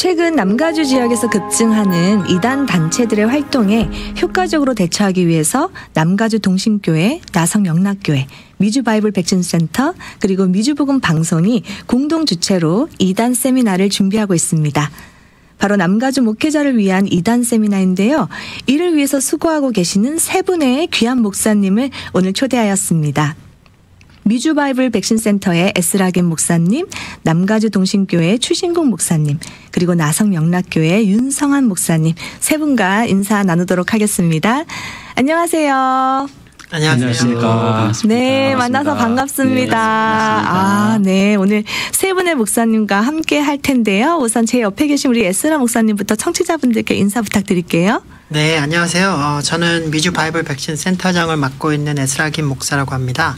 최근 남가주 지역에서 급증하는 이단 단체들의 활동에 효과적으로 대처하기 위해서 남가주 동신교회, 나성영락교회, 미주바이블 백신센터 그리고 미주복음 방송이 공동 주최로 이단 세미나를 준비하고 있습니다. 바로 남가주 목회자를 위한 이단 세미나인데요. 이를 위해서 수고하고 계시는 세 분의 귀한 목사님을 오늘 초대하였습니다. 미주바이블 백신센터의 에스라겐 목사님, 남가주 동신교회 추신국 목사님, 그리고 나성영락교회 윤성한 목사님 세 분과 인사 나누도록 하겠습니다. 안녕하세요. 안녕하십니까. 네, 만나서 반갑습니다. 네, 오늘 세 분의 목사님과 함께 할 텐데요. 우선 제 옆에 계신 우리 에스라 목사님부터 청취자분들께 인사 부탁드릴게요. 네, 안녕하세요. 저는 미주 바이블 백신 센터장을 맡고 있는 에스라김 목사라고 합니다.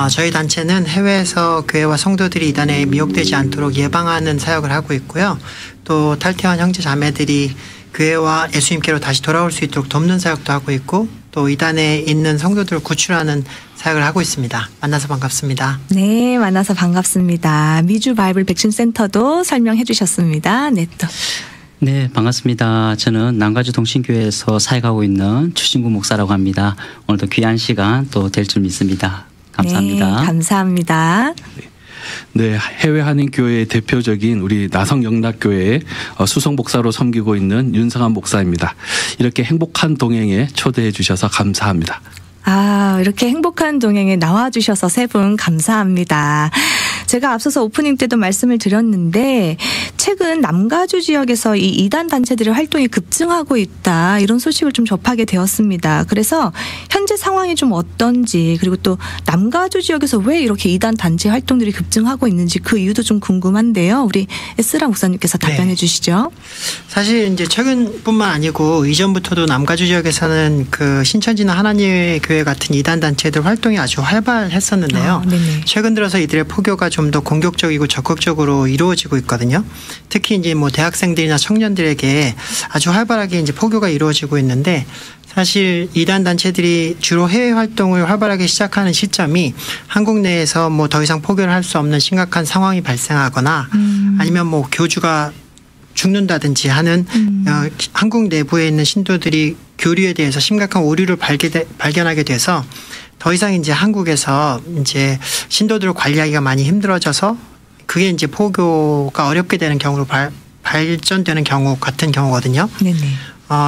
저희 단체는 해외에서 교회와 성도들이 이단에 미혹되지 않도록 예방하는 사역을 하고 있고요. 또 탈퇴한 형제 자매들이 교회와 예수님께로 다시 돌아올 수 있도록 돕는 사역도 하고 있고 또 이단에 있는 성도들을 구출하는 사역을 하고 있습니다. 만나서 반갑습니다. 네, 만나서 반갑습니다. 미주 바이블 백신 센터도 설명해 주셨습니다. 네, 또. 네, 반갑습니다. 저는 남가주 동신교회에서 사역하고 있는 추신구 목사라고 합니다. 오늘도 귀한 시간 또 될 줄 믿습니다. 감사합니다. 네, 감사합니다. 네, 해외 한인교회의 대표적인 우리 나성영락교회의 수석 목사로 섬기고 있는 윤성한 목사입니다. 이렇게 행복한 동행에 초대해 주셔서 감사합니다. 이렇게 행복한 동행에 나와주셔서 세 분 감사합니다. 제가 앞서서 오프닝 때도 말씀을 드렸는데 최근 남가주 지역에서 이 이단 단체들의 활동이 급증하고 있다 이런 소식을 좀 접하게 되었습니다. 그래서 현재 상황이 좀 어떤지 그리고 또 남가주 지역에서 왜 이렇게 이단 단체 활동들이 급증하고 있는지 그 이유도 좀 궁금한데요. 우리 에스라 목사님께서 답변해 주시죠. 사실 이제 최근뿐만 아니고 이전부터도 남가주 지역에서는 그 신천지나 하나님의 교회 같은 이단 단체들 활동이 아주 활발했었는데요. 최근 들어서 이들의 포교가 좀 더 공격적이고 적극적으로 이루어지고 있거든요. 특히 이제 뭐 대학생들이나 청년들에게 아주 활발하게 이제 포교가 이루어지고 있는데 사실 이단 단체들이 주로 해외 활동을 활발하게 시작하는 시점이 한국 내에서 뭐 더 이상 포교를 할 수 없는 심각한 상황이 발생하거나 아니면 뭐 교주가 죽는다든지 하는 한국 내부에 있는 신도들이 교류에 대해서 심각한 오류를 발견하게 돼서 더 이상 이제 한국에서 이제 신도들을 관리하기가 많이 힘들어져서 그게 이제 포교가 어렵게 되는 경우로 발전되는 경우 같은 경우거든요. 네네.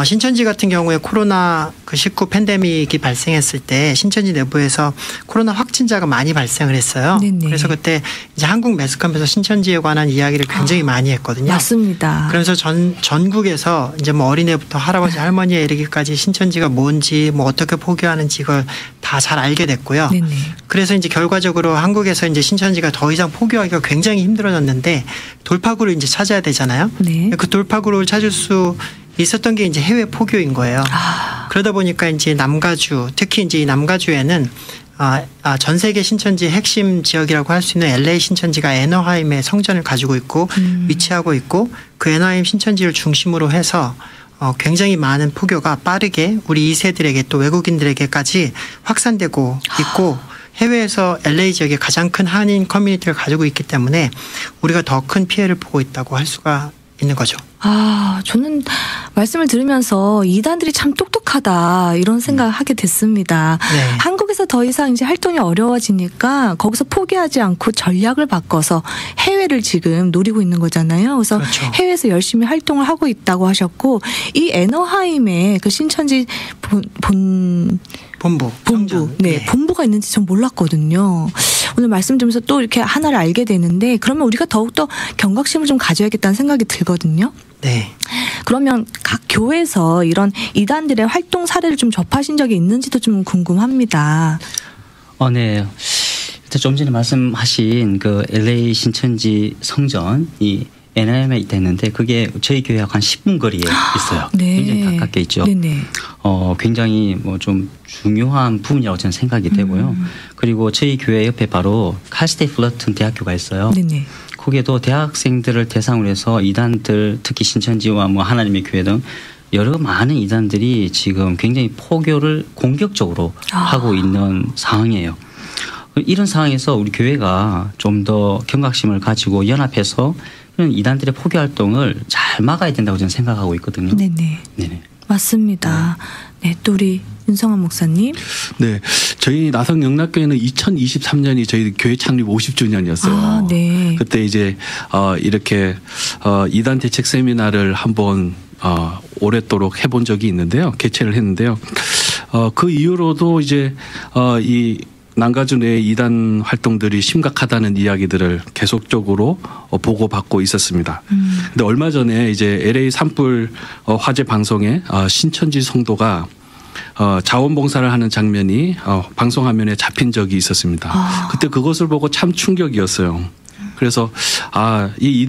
신천지 같은 경우에 코로나 19 팬데믹이 발생했을 때 신천지 내부에서 코로나 확진자가 많이 발생을 했어요. 네네. 그래서 그때 이제 한국 매스컴에서 신천지에 관한 이야기를 굉장히 많이 했거든요. 맞습니다. 그래서 전국에서 이제 뭐 어린애부터 할아버지 할머니에 이르기까지 신천지가 뭔지 뭐 어떻게 포교하는지 이걸 다 잘 알게 됐고요. 네네. 그래서 이제 결과적으로 한국에서 이제 신천지가 더 이상 포교하기가 굉장히 힘들어졌는데 돌파구를 이제 찾아야 되잖아요. 네. 그 돌파구를 찾을 수 있었던 게 이제 해외 포교인 거예요. 그러다 보니까 이제 남가주, 특히 이제 이 남가주에는 전 세계 신천지 핵심 지역이라고 할 수 있는 LA 신천지가 애너하임에 성전을 가지고 있고 위치하고 있고 그 애너하임 신천지를 중심으로 해서 굉장히 많은 포교가 빠르게 우리 2세들에게 또 외국인들에게까지 확산되고 있고 해외에서 LA 지역에 가장 큰 한인 커뮤니티를 가지고 있기 때문에 우리가 더 큰 피해를 보고 있다고 할 수가 있는 거죠. 저는 말씀을 들으면서 이단들이 참 똑똑하다 이런 생각을 하게 됐습니다. 네. 한국에서 더 이상 이제 활동이 어려워지니까 거기서 포기하지 않고 전략을 바꿔서 해외를 지금 노리고 있는 거잖아요. 그래서 그렇죠. 해외에서 열심히 활동을 하고 있다고 하셨고 이 애너하임에 그 신천지 본부. 네, 본부가 있는지 전 몰랐거든요. 오늘 말씀 들으면서 또 이렇게 하나를 알게 되는데 그러면 우리가 더욱더 경각심을 좀 가져야겠다는 생각이 들거든요. 네. 그러면 각 교회에서 이런 이단들의 활동 사례를 좀 접하신 적이 있는지도 좀 궁금합니다. 네. 좀 전에 말씀하신 그 LA 신천지 성전이 NIM에 있는데 그게 저희 교회하고 한 10분 거리에 있어요. 네. 굉장히 가깝게 있죠. 네네. 굉장히 뭐 좀 중요한 부분이라고 저는 생각이 되고요. 그리고 저희 교회 옆에 바로 칼스테이트 플러튼 대학교가 있어요. 네네. 거기에도 대학생들을 대상으로 해서 이단들 특히 신천지와 뭐 하나님의 교회 등 여러 많은 이단들이 지금 굉장히 포교를 공격적으로 하고 있는 상황이에요. 이런 상황에서 우리 교회가 좀 더 경각심을 가지고 연합해서 이런 이단들의 포교 활동을 잘 막아야 된다고 저는 생각하고 있거든요. 네네. 네네. 맞습니다. 네, 또 우리 윤성환 목사님. 네, 저희 나성영락교회는 2023년이 저희 교회 창립 50주년이었어요. 아, 네. 그때 이제 이렇게 이단 대책 세미나를 한번 오랫도록 해본 적이 있는데요. 개최를 했는데요. 그 이후로도 이제 이 남가주 내 이단 활동들이 심각하다는 이야기들을 계속적으로 보고받고 있었습니다. 근데 얼마 전에 이제 LA 산불 화재 방송에 신천지 성도가 자원봉사를 하는 장면이 방송 화면에 잡힌 적이 있었습니다. 그때 그것을 보고 참 충격이었어요. 그래서 이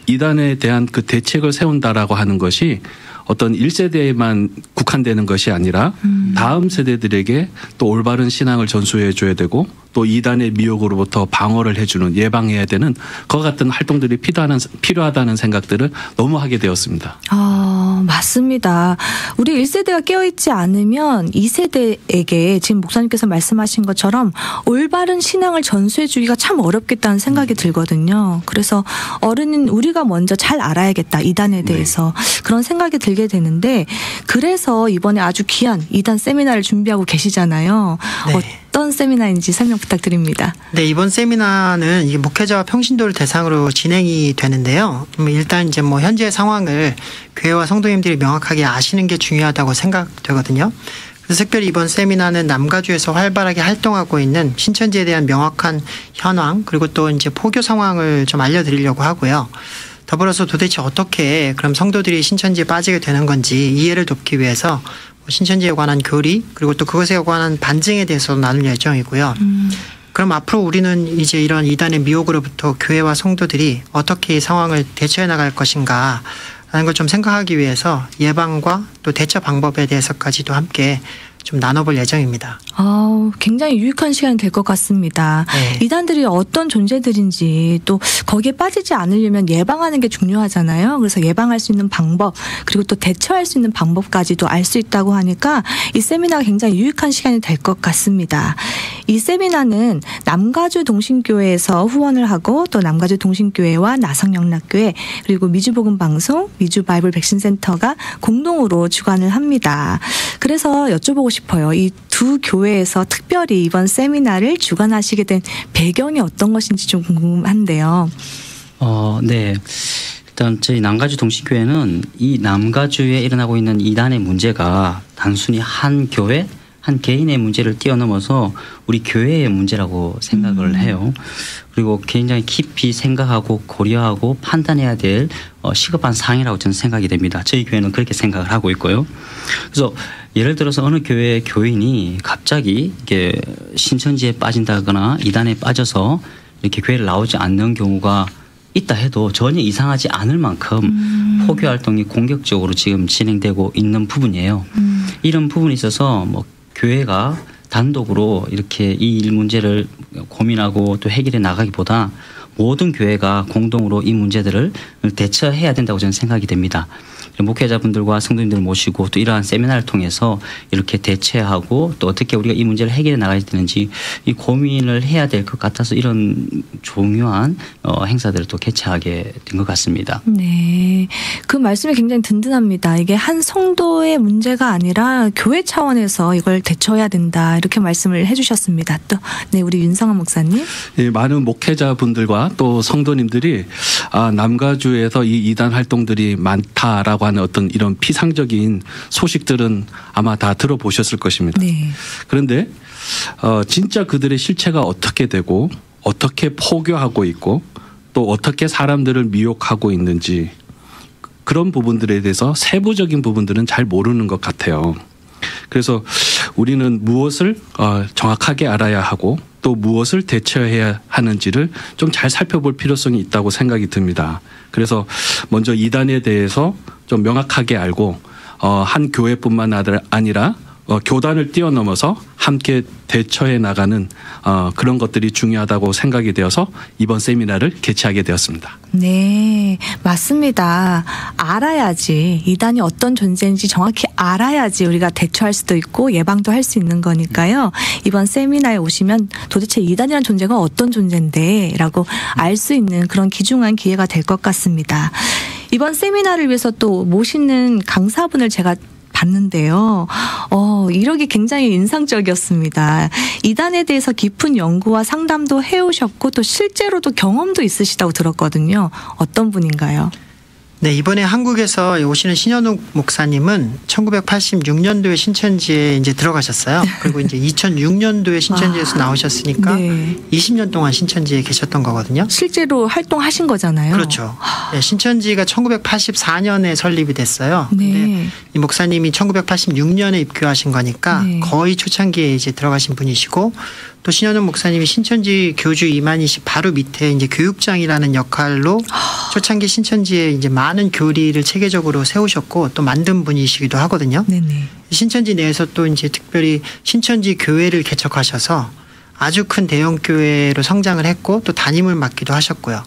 이단에 대한 그 대책을 세운다라고 하는 것이 어떤 1세대에만 국한되는 것이 아니라 다음 세대들에게 또 올바른 신앙을 전수해 줘야 되고 또 이단의 미혹으로부터 방어를 해주는 예방해야 되는 그와 같은 활동들이 필요하다는 생각들을 너무 하게 되었습니다. 맞습니다. 우리 1세대가 깨어있지 않으면 2세대에게 지금 목사님께서 말씀하신 것처럼 올바른 신앙을 전수해 주기가 참 어렵겠다는 생각이 들거든요. 그래서 어른인 우리가 먼저 잘 알아야겠다. 이단에 대해서. 네. 그런 생각이 들게 되는데 그래서 이번에 아주 귀한 이단 세미나를 준비하고 계시잖아요. 네. 어떤 세미나인지 설명 부탁드립니다. 네, 이번 세미나는 이게 목회자와 평신도를 대상으로 진행이 되는데요. 일단 이제 현재 상황을 교회와 성도님들이 명확하게 아시는 게 중요하다고 생각되거든요. 그래서 특별히 이번 세미나는 남가주에서 활발하게 활동하고 있는 신천지에 대한 명확한 현황 그리고 또 이제 포교 상황을 좀 알려드리려고 하고요. 더불어서 도대체 어떻게 그럼 성도들이 신천지에 빠지게 되는 건지 이해를 돕기 위해서 신천지에 관한 교리 그리고 또 그것에 관한 반증에 대해서 나눌 예정이고요. 그럼 앞으로 우리는 이제 이런 이단의 미혹으로부터 교회와 성도들이 어떻게 이 상황을 대처해 나갈 것인가 라는 걸 좀 생각하기 위해서 예방과 또 대처 방법에 대해서까지도 함께 좀 나눠볼 예정입니다. 굉장히 유익한 시간이 될 것 같습니다. 네. 이단들이 어떤 존재들인지 또 거기에 빠지지 않으려면 예방하는 게 중요하잖아요. 그래서 예방할 수 있는 방법 그리고 또 대처할 수 있는 방법까지도 알 수 있다고 하니까 이 세미나가 굉장히 유익한 시간이 될 것 같습니다. 이 세미나는 남가주 동신교회에서 후원을 하고 또 남가주 동신교회와 나성영락교회 그리고 미주복음방송 미주바이블 백신센터가 공동으로 주관을 합니다. 그래서 여쭤보고 싶어요. 이 두 교회에서 특별히 이번 세미나를 주관하시게 된 배경이 어떤 것인지 좀 궁금한데요. 네. 일단 저희 남가주 동신교회는 이 남가주에 일어나고 있는 이단의 문제가 단순히 한 교회, 한 개인의 문제를 뛰어넘어서 우리 교회의 문제라고 생각을 해요. 그리고 굉장히 깊이 생각하고 고려하고 판단해야 될 시급한 사항이라고 저는 생각이 됩니다. 저희 교회는 그렇게 생각을 하고 있고요. 그래서 예를 들어서 어느 교회 교인이 갑자기 이렇게 신천지에 빠진다거나 이단에 빠져서 이렇게 교회를 나오지 않는 경우가 있다 해도 전혀 이상하지 않을 만큼 포교 활동이 공격적으로 지금 진행되고 있는 부분이에요. 이런 부분에 있어서 교회가 단독으로 이렇게 이 일 문제를 고민하고 또 해결해 나가기보다 모든 교회가 공동으로 이 문제들을 대처해야 된다고 저는 생각이 됩니다. 목회자분들과 성도님들을 모시고 또 이러한 세미나를 통해서 이렇게 대처하고 또 어떻게 우리가 이 문제를 해결해 나가야 되는지 이 고민을 해야 될 것 같아서 이런 중요한 행사들을 또 개최하게 된 것 같습니다. 네, 그 말씀이 굉장히 든든합니다. 이게 한 성도의 문제가 아니라 교회 차원에서 이걸 대처해야 된다 이렇게 말씀을 해주셨습니다. 또 네, 우리 윤성환 목사님. 네, 많은 목회자분들과 또 성도님들이 남가주에서 이 이단 활동들이 많다라고 하는 어떤 이런 피상적인 소식들은 아마 다 들어보셨을 것입니다. 네. 그런데 진짜 그들의 실체가 어떻게 되고 어떻게 포교하고 있고 또 어떻게 사람들을 미혹하고 있는지 그런 부분들에 대해서 세부적인 부분들은 잘 모르는 것 같아요. 그래서 우리는 무엇을 정확하게 알아야 하고 또 무엇을 대처해야 하는지를 좀 잘 살펴볼 필요성이 있다고 생각이 듭니다. 그래서 먼저 이단에 대해서 좀 명확하게 알고 한 교회뿐만 아니라 교단을 뛰어넘어서 함께 대처해 나가는 그런 것들이 중요하다고 생각이 되어서 이번 세미나를 개최하게 되었습니다. 네, 맞습니다. 알아야지 이단이 어떤 존재인지 정확히 알아야지 우리가 대처할 수도 있고 예방도 할 수 있는 거니까요. 이번 세미나에 오시면 도대체 이단이라는 존재가 어떤 존재인데 라고 알 수 있는 그런 귀중한 기회가 될 것 같습니다. 이번 세미나를 위해서 또 모시는 강사분을 제가 봤는데요. 이력이 굉장히 인상적이었습니다. 이단에 대해서 깊은 연구와 상담도 해오셨고 또 실제로도 경험도 있으시다고 들었거든요. 어떤 분인가요? 네, 이번에 한국에서 오시는 신현욱 목사님은 1986년도에 신천지에 이제 들어가셨어요. 그리고 이제 2006년도에 신천지에서 나오셨으니까 네. 20년 동안 신천지에 계셨던 거거든요. 실제로 활동하신 거잖아요. 그렇죠. 네, 신천지가 1984년에 설립이 됐어요. 네. 근데 이 목사님이 1986년에 입교하신 거니까 네. 거의 초창기에 이제 들어가신 분이시고 또 신현욱 목사님이 신천지 교주 이만희씨 바로 밑에 이제 교육장이라는 역할로 초창기 신천지에 이제 많은 교리를 체계적으로 세우셨고 또 만든 분이시기도 하거든요. 네네. 신천지 내에서 또 이제 특별히 신천지 교회를 개척하셔서 아주 큰 대형 교회로 성장을 했고 또 담임을 맡기도 하셨고요.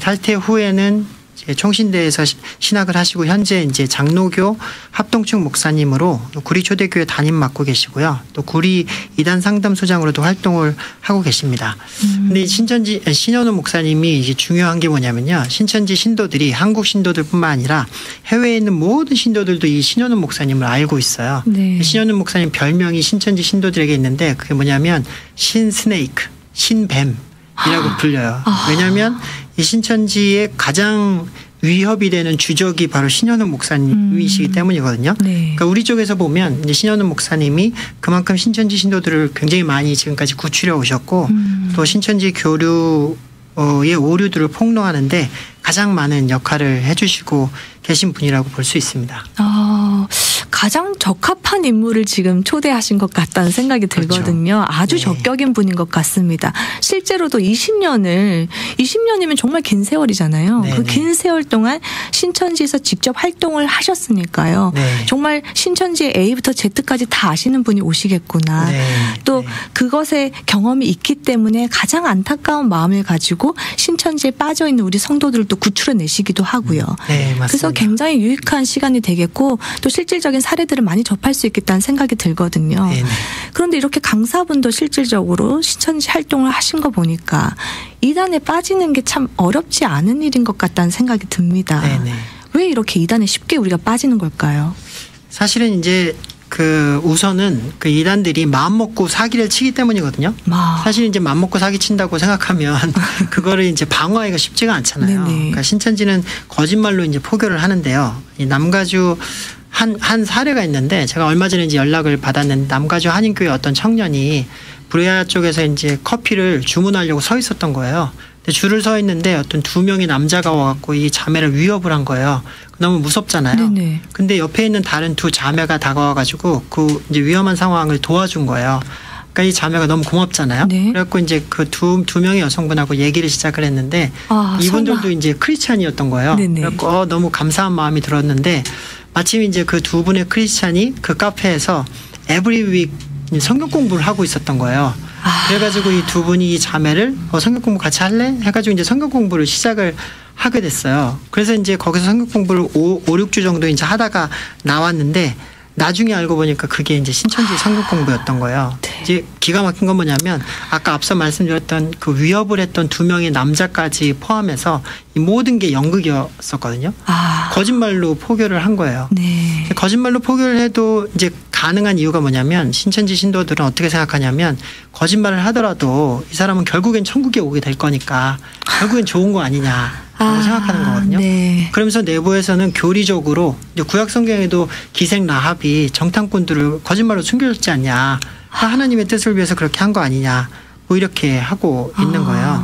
탈퇴 후에는 총신대에서 신학을 하시고 현재 이제 장로교 합동측 목사님으로 구리초대교회 담임 맡고 계시고요. 또 구리 이단 상담소장으로도 활동을 하고 계십니다. 근데 신현욱 목사님이 이제 중요한 게 뭐냐면요. 신천지 신도들이 한국 신도들뿐만 아니라 해외에 있는 모든 신도들도 이 신현욱 목사님을 알고 있어요. 네. 신현욱 목사님 별명이 신천지 신도들에게 있는데 그게 뭐냐면 신스네이크, 신뱀이라고 불려요. 왜냐하면 이 신천지의 가장 위협이 되는 주적이 바로 신현욱 목사님이시기 때문이거든요. 네. 그러니까 우리 쪽에서 보면 이제 신현욱 목사님이 그만큼 신천지 신도들을 굉장히 많이 지금까지 구출해 오셨고 또 신천지 교류의 오류들을 폭로하는데 가장 많은 역할을 해주시고 계신 분이라고 볼 수 있습니다. 가장 적합한 인물을 지금 초대하신 것 같다는 생각이 들거든요. 그렇죠. 아주 적격인 분인 것 같습니다. 실제로도 20년이면 정말 긴 세월이잖아요. 그 긴 세월 동안 신천지에서 직접 활동을 하셨으니까요. 네. 정말 신천지의 A부터 Z까지 다 아시는 분이 오시겠구나. 또 그것에 경험이 있기 때문에 가장 안타까운 마음을 가지고 신천지에 빠져있는 우리 성도들도 구출해내시기도 하고요. 네, 맞습니다. 그래서 굉장히 유익한 시간이 되겠고 또 실질적인 사례들을 많이 접할 수 있겠다는 생각이 들거든요. 네네. 그런데 이렇게 강사분도 실질적으로 신천지 활동을 하신 거 보니까 이단에 빠지는 게 참 어렵지 않은 일인 것 같다는 생각이 듭니다. 네네. 왜 이렇게 이단에 쉽게 우리가 빠지는 걸까요? 사실은 이제 우선은 그 이단들이 마음 먹고 사기를 치기 때문이거든요. 사실 이제 마음 먹고 사기 친다고 생각하면 그거를 이제 방어하기가 쉽지가 않잖아요. 그러니까 신천지는 거짓말로 이제 포교를 하는데요. 이 남가주 한 사례가 있는데 제가 얼마 전에 이제 연락을 받았는데 남가주 한인교회 어떤 청년이 브레아 쪽에서 이제 커피를 주문하려고 서 있었던 거예요. 근데 줄을 서 있는데 어떤 2명의 남자가 와갖고 이 자매를 위협을 한 거예요. 너무 무섭잖아요. 네네. 근데 옆에 있는 다른 2 자매가 다가와가지고 그 이제 위험한 상황을 도와준 거예요. 그러니까 이 자매가 너무 고맙잖아요. 네. 그래갖고 이제 그 두 명의 여성분하고 얘기를 시작을 했는데 이분들도 설마. 이제 크리스찬이었던 거예요. 네네. 그래갖고 너무 감사한 마음이 들었는데 마침 이제 그 2분의 크리스찬이 그 카페에서 에브리 윅 성경 공부를 하고 있었던 거예요. 그래가지고 이 2분이 이 자매를 성경 공부 같이 할래? 해가지고 이제 성경 공부를 시작을 하게 됐어요. 그래서 이제 거기서 성경 공부를 5-6주 정도 이제 하다가 나왔는데 나중에 알고 보니까 그게 이제 신천지 성경 공부였던 거예요. 네. 이제 기가 막힌 건 뭐냐면 아까 앞서 말씀드렸던 그 위협을 했던 2명의 남자까지 포함해서 이 모든 게 연극이었었거든요. 거짓말로 포교를 한 거예요. 네. 거짓말로 포교를 해도 이제 가능한 이유가 뭐냐면 신천지 신도들은 어떻게 생각하냐면 거짓말을 하더라도 이 사람은 결국엔 천국에 오게 될 거니까 결국엔 좋은 거 아니냐. 라고 생각하는 거거든요. 네. 그러면서 내부에서는 교리적으로 이제 구약 성경에도 기생 라합이 정탐꾼들을 거짓말로 숨겨줬지 않냐. 하나님의 뜻을 위해서 그렇게 한 거 아니냐. 뭐 이렇게 하고 있는 거예요.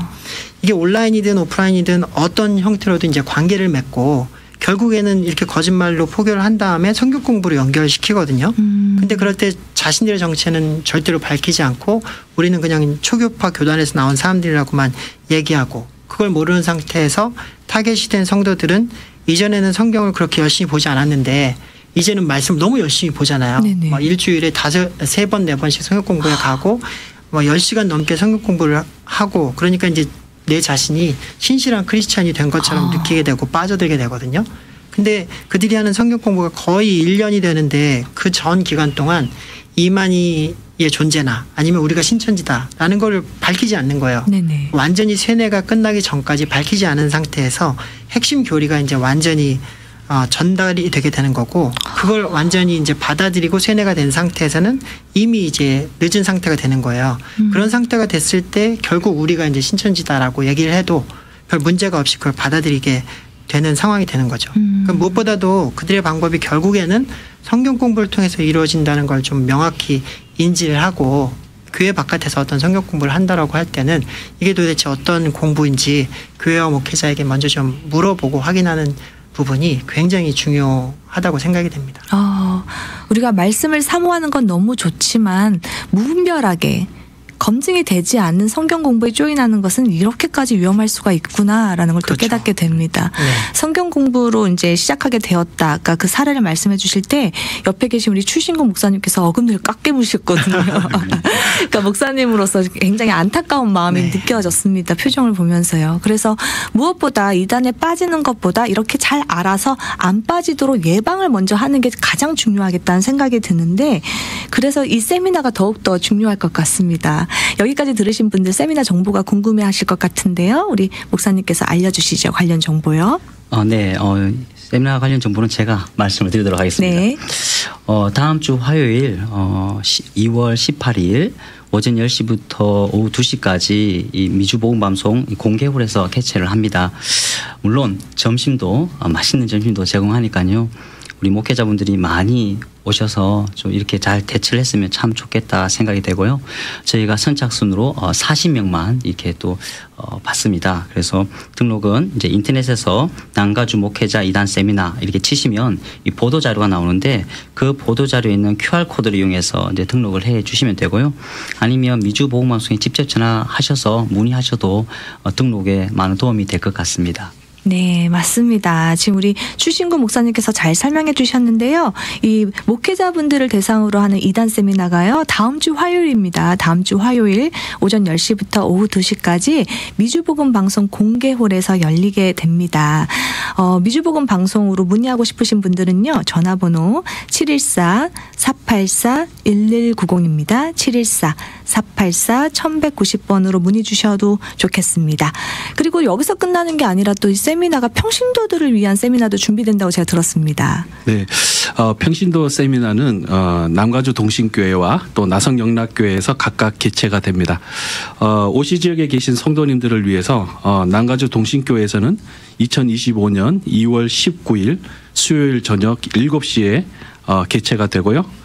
이게 온라인이든 오프라인이든 어떤 형태로든 이제 관계를 맺고 결국에는 이렇게 거짓말로 포교를 한 다음에 성경 공부로 연결시키거든요. 근데 그럴 때 자신들의 정체는 절대로 밝히지 않고 우리는 그냥 초교파 교단에서 나온 사람들이라고만 얘기하고 그걸 모르는 상태에서 타겟이 된 성도들은 이전에는 성경을 그렇게 열심히 보지 않았는데 이제는 말씀 너무 열심히 보잖아요. 막 일주일에 3번, 4번씩 성경 공부에 가고 뭐 10시간 넘게 성경 공부를 하고 그러니까 이제 내 자신이 신실한 크리스찬이 된 것처럼 느끼게 되고 빠져들게 되거든요. 근데 그들이 하는 성경 공부가 거의 1년이 되는데 그 전 기간 동안 이만희의 존재나 아니면 우리가 신천지다라는 걸 밝히지 않는 거예요. 네네. 완전히 세뇌가 끝나기 전까지 밝히지 않은 상태에서 핵심 교리가 이제 완전히 전달이 되게 되는 거고 그걸 완전히 이제 받아들이고 세뇌가 된 상태에서는 이미 이제 늦은 상태가 되는 거예요. 그런 상태가 됐을 때 결국 우리가 이제 신천지다라고 얘기를 해도 별 문제가 없이 그걸 받아들이게 되는 상황이 되는 거죠. 그러니까 무엇보다도 그들의 방법이 결국에는 성경 공부를 통해서 이루어진다는 걸 좀 명확히 인지를 하고 교회 바깥에서 어떤 성경 공부를 한다라고 할 때는 이게 도대체 어떤 공부인지 교회와 목회자에게 먼저 좀 물어보고 확인하는 부분이 굉장히 중요하다고 생각이 됩니다. 우리가 말씀을 사모하는 건 너무 좋지만 무분별하게 검증이 되지 않는 성경 공부에 조인하는 것은 이렇게까지 위험할 수가 있구나라는 걸 또 그렇죠. 깨닫게 됩니다. 네. 성경 공부로 이제 시작하게 되었다. 아까 그 사례를 말씀해 주실 때 옆에 계신 우리 추신구 목사님께서 어금니를 꽉 깨무셨거든요. 그러니까 목사님으로서 굉장히 안타까운 마음이 느껴졌습니다. 표정을 보면서요. 그래서 무엇보다 이단에 빠지는 것보다 이렇게 잘 알아서 안 빠지도록 예방을 먼저 하는 게 가장 중요하겠다는 생각이 드는데 그래서 이 세미나가 더욱더 중요할 것 같습니다. 여기까지 들으신 분들 세미나 정보가 궁금해하실 것 같은데요. 우리 목사님께서 알려주시죠. 관련 정보요. 네. 세미나 관련 정보는 제가 말씀을 드리도록 하겠습니다. 네. 다음 주 화요일 2월 18일 오전 10시부터 오후 2시까지 이 미주복음방송 공개홀에서 개최를 합니다. 물론 점심도 맛있는 점심도 제공하니까요. 우리 목회자분들이 많이 오셔서 좀 이렇게 잘 대처를 했으면 참 좋겠다 생각이 되고요. 저희가 선착순으로 40명만 이렇게 또 받습니다. 그래서 등록은 이제 인터넷에서 남가주 목회자 이단 세미나 이렇게 치시면 이 보도 자료가 나오는데 그 보도 자료에 있는 QR 코드를 이용해서 이제 등록을 해 주시면 되고요. 아니면 미주 보험방송에 직접 전화하셔서 문의하셔도 등록에 많은 도움이 될 것 같습니다. 네, 맞습니다. 지금 우리 추신구 목사님께서 잘 설명해 주셨는데요. 이 목회자분들을 대상으로 하는 이단 세미나가요. 다음 주 화요일입니다. 다음 주 화요일 오전 10시부터 오후 2시까지 미주복음 방송 공개홀에서 열리게 됩니다. 미주복음 방송으로 문의하고 싶으신 분들은요. 전화번호 714-484-1190입니다. 714-484-1190번으로 문의 주셔도 좋겠습니다. 그리고 여기서 끝나는 게 아니라 또 이 세미나가 평신도들을 위한 세미나도 준비된다고 제가 들었습니다. 네, 평신도 세미나는 남가주 동신교회와 또 나성영락교회에서 각각 개최가 됩니다. 오시 지역에 계신 성도님들을 위해서 남가주 동신교회에서는 2025년 2월 19일 수요일 저녁 7시에 개최가 되고요.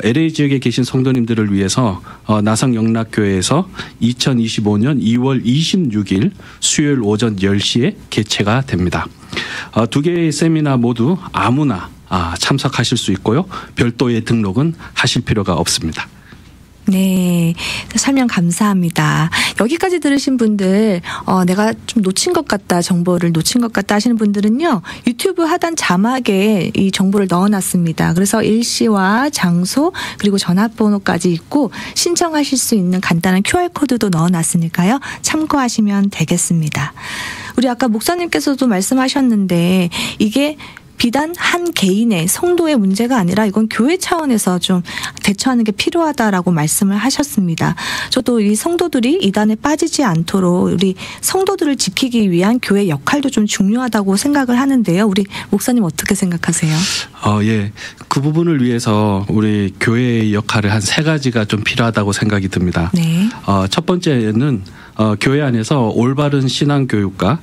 LA 지역에 계신 성도님들을 위해서 나성영락교회에서 2025년 2월 26일 수요일 오전 10시에 개최가 됩니다. 두 개의 세미나 모두 아무나 참석하실 수 있고요. 별도의 등록은 하실 필요가 없습니다. 네, 설명 감사합니다. 여기까지 들으신 분들 내가 좀 놓친 것 같다, 정보를 놓친 것 같다 하시는 분들은요. 유튜브 하단 자막에 이 정보를 넣어놨습니다. 그래서 일시와 장소 그리고 전화번호까지 있고 신청하실 수 있는 간단한 QR코드도 넣어놨으니까요. 참고하시면 되겠습니다. 우리 아까 목사님께서도 말씀하셨는데 이게 비단 한 개인의 성도의 문제가 아니라 이건 교회 차원에서 좀 대처하는 게 필요하다라고 말씀을 하셨습니다. 저도 이 성도들이 이단에 빠지지 않도록 우리 성도들을 지키기 위한 교회 역할도 좀 중요하다고 생각을 하는데요. 우리 목사님 어떻게 생각하세요? 예. 그 부분을 위해서 우리 교회의 역할을 한 3가지가 좀 필요하다고 생각이 듭니다. 네. 첫 번째는 교회 안에서 올바른 신앙 교육과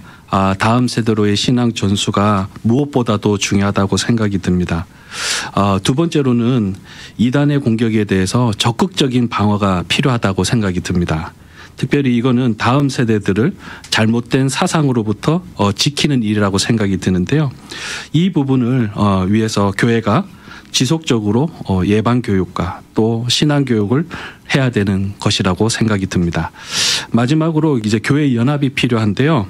다음 세대로의 신앙 전수가 무엇보다도 중요하다고 생각이 듭니다. 두 번째로는 이단의 공격에 대해서 적극적인 방어가 필요하다고 생각이 듭니다. 특별히 이거는 다음 세대들을 잘못된 사상으로부터 지키는 일이라고 생각이 드는데요. 이 부분을 위해서 교회가 지속적으로 예방 교육과 또 신앙 교육을 해야 되는 것이라고 생각이 듭니다. 마지막으로 이제 교회 연합이 필요한데요.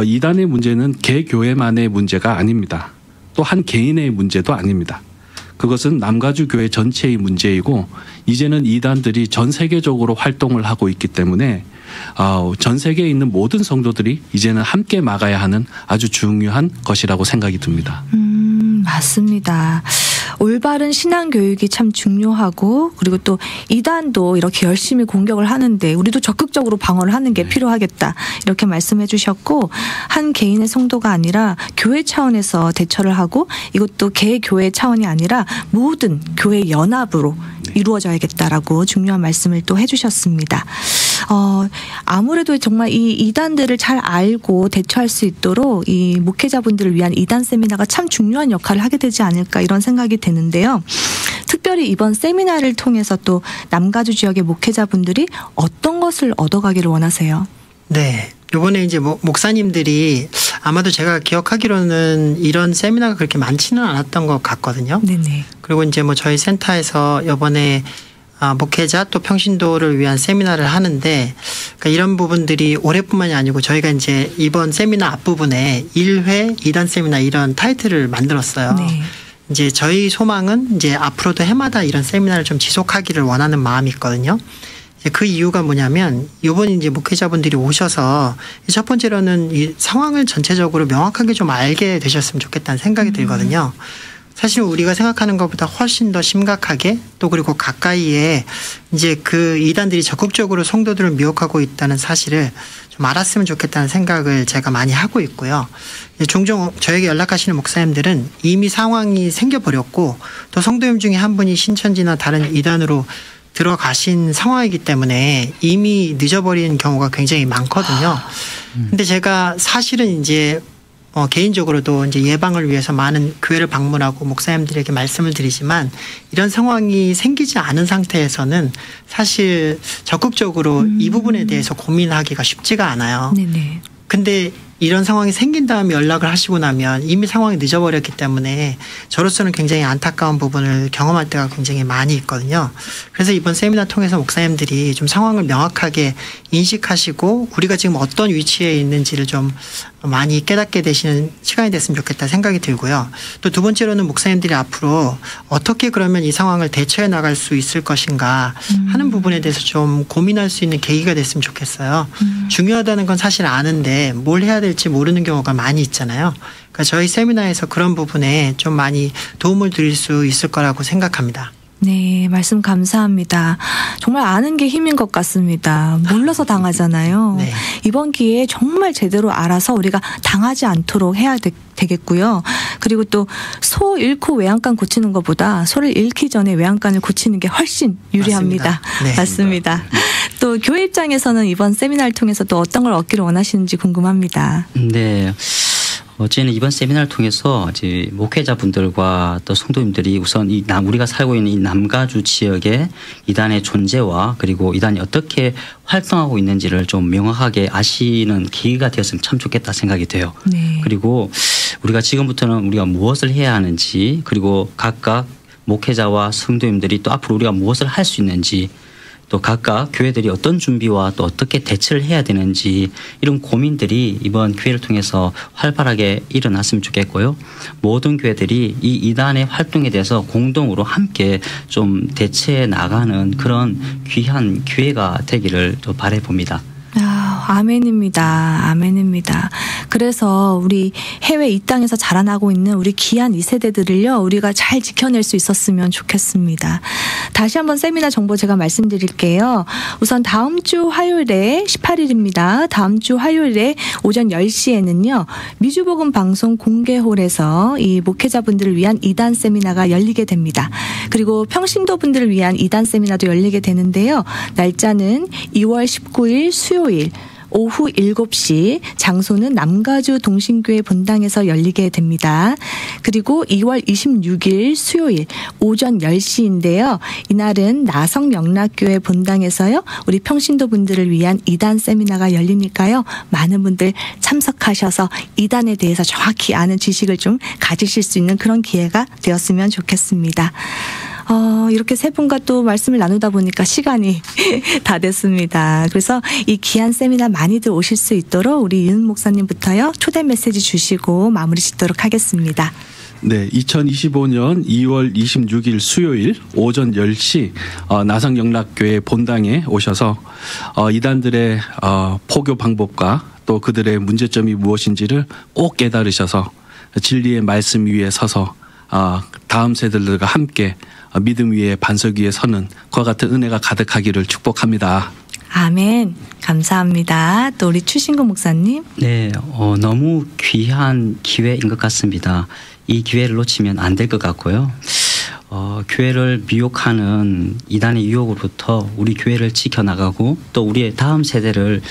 이단의 문제는 개교회만의 문제가 아닙니다. 또 한 개인의 문제도 아닙니다. 그것은 남가주 교회 전체의 문제이고 이제는 이단들이 전 세계적으로 활동을 하고 있기 때문에 전 세계에 있는 모든 성도들이 이제는 함께 막아야 하는 아주 중요한 것이라고 생각이 듭니다. 맞습니다. 올바른 신앙 교육이 참 중요하고 그리고 또 이단도 이렇게 열심히 공격을 하는데 우리도 적극적으로 방어를 하는 게 필요하겠다 이렇게 말씀해 주셨고 한 개인의 성도가 아니라 교회 차원에서 대처를 하고 이것도 개교회 차원이 아니라 모든 교회 연합으로 이루어져야겠다라고 중요한 말씀을 또 해주셨습니다. 아무래도 정말 이 이단들을 잘 알고 대처할 수 있도록 이 목회자분들을 위한 이단 세미나가 참 중요한 역할을 하게 되지 않을까 이런 생각이 드는데요. 특별히 이번 세미나를 통해서 또 남가주 지역의 목회자분들이 어떤 것을 얻어가기를 원하세요? 네. 이번에 이제 목사님들이 아마도 제가 기억하기로는 이런 세미나가 그렇게 많지는 않았던 것 같거든요. 네네. 그리고 이제 저희 센터에서 이번에 목회자 또 평신도를 위한 세미나를 하는데 그러니까 이런 부분들이 올해뿐만이 아니고 저희가 이제 이번 세미나 앞부분에 1회 2단 세미나 이런 타이틀을 만들었어요. 네. 이제 저희 소망은 이제 앞으로도 해마다 이런 세미나를 좀 지속하기를 원하는 마음이 있거든요. 그 이유가 뭐냐면 이번 이제 목회자분들이 오셔서 첫 번째로는 이 상황을 전체적으로 명확하게 좀 알게 되셨으면 좋겠다는 생각이 들거든요. 사실 우리가 생각하는 것보다 훨씬 더 심각하게 또 그리고 가까이에 이제 그 이단들이 적극적으로 성도들을 미혹하고 있다는 사실을 좀 알았으면 좋겠다는 생각을 제가 많이 하고 있고요. 종종 저에게 연락하시는 목사님들은 이미 상황이 생겨버렸고 또 성도님 중에 한 분이 신천지나 다른 이단으로 들어가신 상황이기 때문에 이미 늦어버린 경우가 굉장히 많거든요. 근데 제가 사실은 이제 개인적으로도 이제 예방을 위해서 많은 교회를 방문하고 목사님들에게 말씀을 드리지만 이런 상황이 생기지 않은 상태에서는 사실 적극적으로 이 부분에 대해서 고민하기가 쉽지가 않아요. 네네. 근데 이런 상황이 생긴 다음에 연락을 하시고 나면 이미 상황이 늦어버렸기 때문에 저로서는 굉장히 안타까운 부분을 경험할 때가 굉장히 많이 있거든요. 그래서 이번 세미나 통해서 목사님들이 좀 상황을 명확하게 인식하시고 우리가 지금 어떤 위치에 있는지를 좀 많이 깨닫게 되시는 시간이 됐으면 좋겠다 생각이 들고요. 또 두 번째로는 목사님들이 앞으로 어떻게 그러면 이 상황을 대처해 나갈 수 있을 것인가 하는 부분에 대해서 좀 고민할 수 있는 계기가 됐으면 좋겠어요. 중요하다는 건 사실 아는데 뭘 해야 될지 모르는 경우가 많이 있잖아요. 그러니까 저희 세미나에서 그런 부분에 좀 많이 도움을 드릴 수 있을 거라고 생각합니다. 네, 말씀 감사합니다. 정말 아는 게 힘인 것 같습니다. 몰라서 당하잖아요. 네. 이번 기회에 정말 제대로 알아서 우리가 당하지 않도록 해야 되겠고요. 그리고 또 소 잃고 외양간 고치는 것보다 소를 잃기 전에 외양간을 고치는 게 훨씬 유리합니다. 맞습니다. 네. 맞습니다. 또 교회 입장에서는 이번 세미나를 통해서 또 어떤 걸 얻기를 원하시는지 궁금합니다. 네. 저희는 이번 세미나를 통해서 이제 목회자분들과 또 성도님들이 우선 우리가 살고 있는 이 남가주 지역의 이단의 존재와 그리고 이단이 어떻게 활동하고 있는지를 좀 명확하게 아시는 계기가 되었으면 참 좋겠다 생각이 돼요. 네. 그리고 우리가 지금부터는 우리가 무엇을 해야 하는지 그리고 각각 목회자와 성도님들이 또 앞으로 우리가 무엇을 할 수 있는지 또 각각 교회들이 어떤 준비와 또 어떻게 대처를 해야 되는지 이런 고민들이 이번 기회를 통해서 활발하게 일어났으면 좋겠고요. 모든 교회들이 이 이단의 활동에 대해서 공동으로 함께 좀 대처해 나가는 그런 귀한 기회가 되기를 또 바라봅니다. 아멘입니다. 아멘입니다. 그래서 우리 해외 이 땅에서 자라나고 있는 우리 귀한 2세대들을요. 우리가 잘 지켜낼 수 있었으면 좋겠습니다. 다시 한번 세미나 정보 제가 말씀드릴게요. 우선 다음 주 화요일에 18일입니다. 다음 주 화요일에 오전 10시에는요. 미주복음 방송 공개홀에서 이 목회자분들을 위한 2단 세미나가 열리게 됩니다. 그리고 평신도분들을 위한 2단 세미나도 열리게 되는데요. 날짜는 2월 19일 수요일 오후 7시, 장소는 남가주 동신교회 본당에서 열리게 됩니다. 그리고 2월 26일 수요일 오전 10시인데요. 이날은 나성영락교회 본당에서요. 우리 평신도분들을 위한 2단 세미나가 열리니까요. 많은 분들 참석하셔서 2단에 대해서 정확히 아는 지식을 좀 가지실 수 있는 그런 기회가 되었으면 좋겠습니다. 이렇게 세 분과 또 말씀을 나누다 보니까 시간이 다 됐습니다. 그래서 이 귀한 세미나 많이들 오실 수 있도록 우리 윤 목사님부터요. 초대 메시지 주시고 마무리 짓도록 하겠습니다. 네, 2025년 2월 26일 수요일 오전 10시 나성영락교회 본당에 오셔서 이단들의 포교 방법과 또 그들의 문제점이 무엇인지를 꼭 깨달으셔서 진리의 말씀 위에 서서 다음 세대들과 함께 믿음 위에 반석 위에 서는 그와 같은 은혜가 가득하기를 축복합니다. 아멘. 감사합니다. 또 우리 추신구 목사님. 네, 너무 귀한 기회인 것 같습니다. 이 기회를 놓치면 안 될 것 같고요. 교회를 미혹하는 이단의 유혹으로부터 우리 교회를 지켜나가고 또 우리의 다음 세대를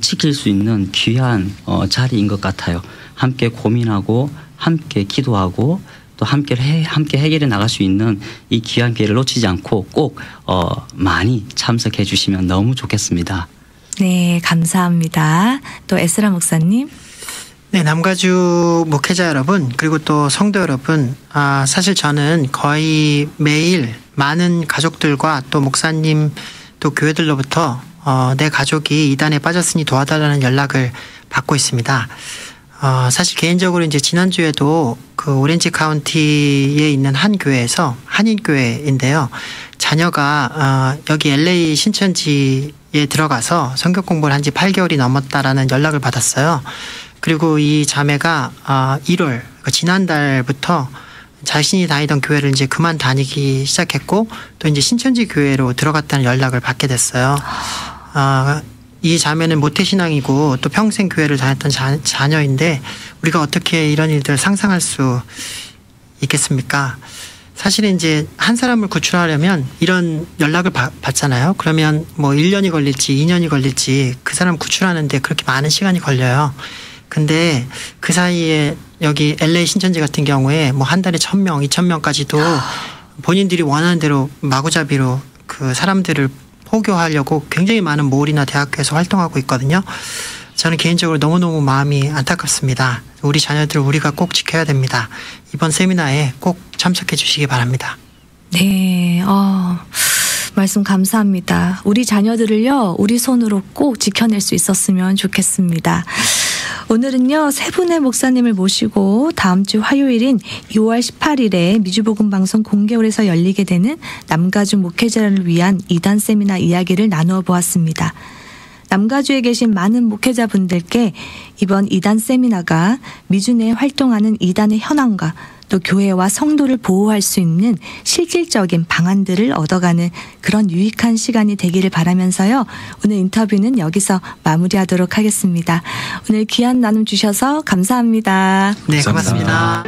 지킬 수 있는 귀한 자리인 것 같아요. 함께 고민하고 함께 기도하고 또 함께 해결해 나갈 수 있는 이 귀한 기회를 놓치지 않고 꼭 많이 참석해 주시면 너무 좋겠습니다. 네, 감사합니다. 또 에스라 목사님. 네, 남가주 목회자 여러분 그리고 또 성도 여러분, 사실 저는 거의 매일 많은 가족들과 또 목사님 또 교회들로부터 내 가족이 이단에 빠졌으니 도와달라는 연락을 받고 있습니다. 사실 개인적으로 이제 지난주에도 그 오렌지 카운티에 있는 한 교회에서 한인교회인데요. 자녀가 여기 LA 신천지에 들어가서 성경 공부를 한 지 8개월이 넘었다라는 연락을 받았어요. 그리고 이 자매가 1월 지난달부터 자신이 다니던 교회를 이제 그만 다니기 시작했고 또 이제 신천지 교회로 들어갔다는 연락을 받게 됐어요. 이 자매는 모태신앙이고 또 평생 교회를 다녔던 자녀인데 우리가 어떻게 이런 일들을 상상할 수 있겠습니까? 사실은 이제 한 사람을 구출하려면 이런 연락을 받잖아요. 그러면 뭐 1년이 걸릴지 2년이 걸릴지 그 사람 구출하는데 그렇게 많은 시간이 걸려요. 근데 그 사이에 여기 LA 신천지 같은 경우에 뭐 한 달에 1,000명, 2,000명까지도 본인들이 원하는 대로 마구잡이로 그 사람들을 포교하려고 굉장히 많은 모을이나 대학교에서 활동하고 있거든요. 저는 개인적으로 너무너무 마음이 안타깝습니다. 우리 자녀들을 우리가 꼭 지켜야 됩니다. 이번 세미나에 꼭 참석해 주시기 바랍니다. 네, 말씀 감사합니다. 우리 자녀들을요, 우리 손으로 꼭 지켜낼 수 있었으면 좋겠습니다. 오늘은요, 세 분의 목사님을 모시고 다음 주 화요일인 2월 18일에 미주복음방송 공개홀에서 열리게 되는 남가주 목회자를 위한 이단 세미나 이야기를 나누어 보았습니다. 남가주에 계신 많은 목회자분들께 이번 이단 세미나가 미주 내에 활동하는 이단의 현황과 또 교회와 성도를 보호할 수 있는 실질적인 방안들을 얻어가는 그런 유익한 시간이 되기를 바라면서요. 오늘 인터뷰는 여기서 마무리하도록 하겠습니다. 오늘 귀한 나눔 주셔서 감사합니다. 네, 고맙습니다.